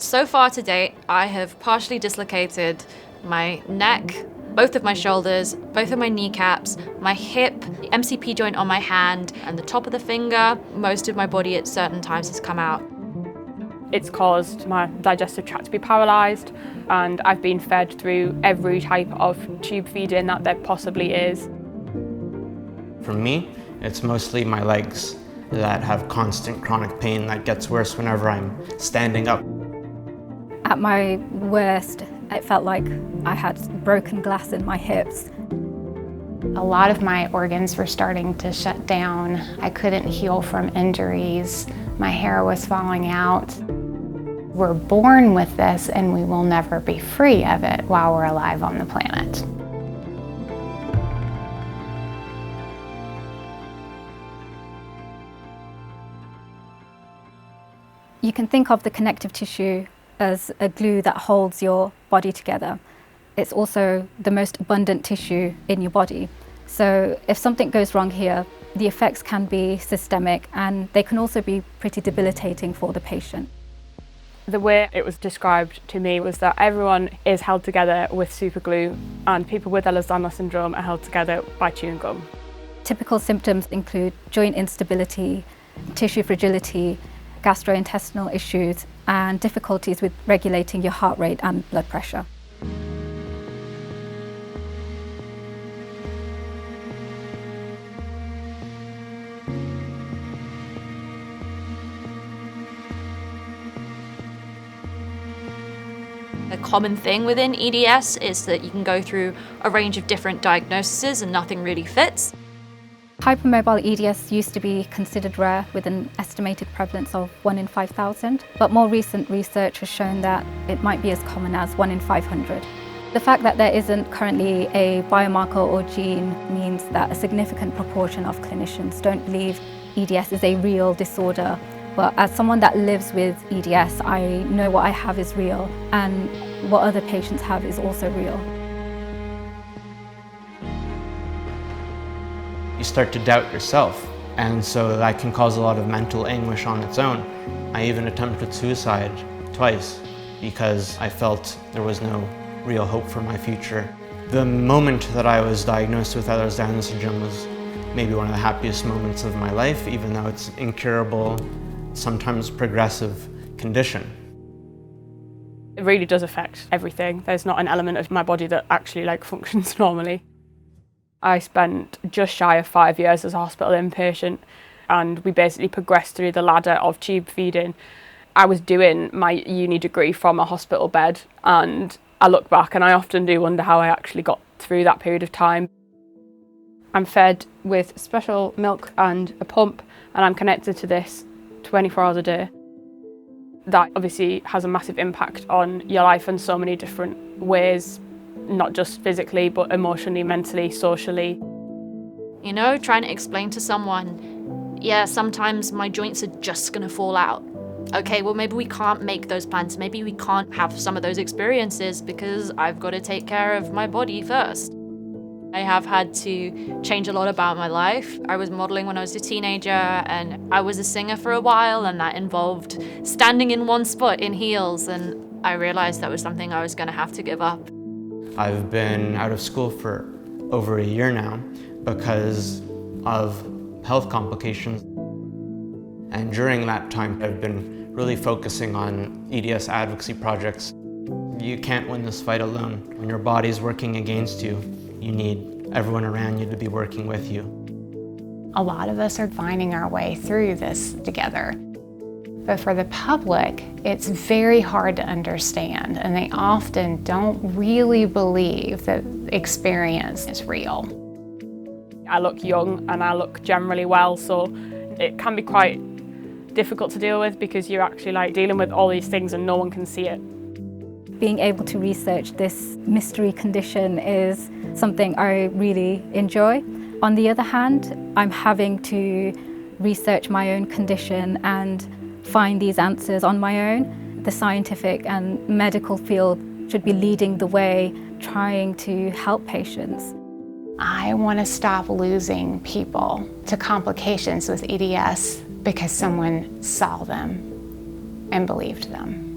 So far to date, I have partially dislocated my neck, both of my shoulders, both of my kneecaps, my hip, the MCP joint on my hand, and the top of the finger. Most of my body at certain times has come out. It's caused my digestive tract to be paralysed, and I've been fed through every type of tube feeding that there possibly is. For me, it's mostly my legs that have constant chronic pain that gets worse whenever I'm standing up. At my worst, it felt like I had broken glass in my hips. A lot of my organs were starting to shut down. I couldn't heal from injuries. My hair was falling out. We're born with this and we will never be free of it while we're alive on the planet. You can think of the connective tissue as a glue that holds your body together. It's also the most abundant tissue in your body. So if something goes wrong here, the effects can be systemic and they can also be pretty debilitating for the patient. The way it was described to me was that everyone is held together with super glue, and people with Ehlers-Danlos syndrome are held together by chewing gum. Typical symptoms include joint instability, tissue fragility, gastrointestinal issues, and difficulties with regulating your heart rate and blood pressure. A common thing within EDS is that you can go through a range of different diagnoses and nothing really fits. Hypermobile EDS used to be considered rare with an estimated prevalence of 1 in 5,000, but more recent research has shown that it might be as common as 1 in 500. The fact that there isn't currently a biomarker or gene means that a significant proportion of clinicians don't believe EDS is a real disorder. But as someone that lives with EDS, I know what I have is real, and what other patients have is also real. You start to doubt yourself, and so that can cause a lot of mental anguish on its own. I even attempted suicide twice because I felt there was no real hope for my future. The moment that I was diagnosed with Ehlers-Danlos syndrome was maybe one of the happiest moments of my life, even though it's an incurable, sometimes progressive condition. It really does affect everything. There's not an element of my body that actually functions normally. I spent just shy of 5 years as a hospital inpatient, and we basically progressed through the ladder of tube feeding. I was doing my uni degree from a hospital bed, and I look back and I often do wonder how I actually got through that period of time. I'm fed with special milk and a pump, and I'm connected to this 24 hours a day. That obviously has a massive impact on your life in so many different ways, not just physically, but emotionally, mentally, socially. You know, trying to explain to someone, yeah, sometimes my joints are just gonna fall out. Okay, well maybe we can't make those plans, maybe we can't have some of those experiences because I've got to take care of my body first. I have had to change a lot about my life. I was modeling when I was a teenager, and I was a singer for a while, and that involved standing in one spot in heels, and I realized that was something I was gonna have to give up. I've been out of school for over a year now because of health complications. And during that time, I've been really focusing on EDS advocacy projects. You can't win this fight alone. When your body's working against you, you need everyone around you to be working with you. A lot of us are finding our way through this together. But for the public, it's very hard to understand, and they often don't really believe that the experience is real. I look young and I look generally well, so it can be quite difficult to deal with because you're actually dealing with all these things and no one can see it. Being able to research this mystery condition is something I really enjoy. On the other hand, I'm having to research my own condition and find these answers on my own. The scientific and medical field should be leading the way, trying to help patients. I want to stop losing people to complications with EDS because someone saw them and believed them.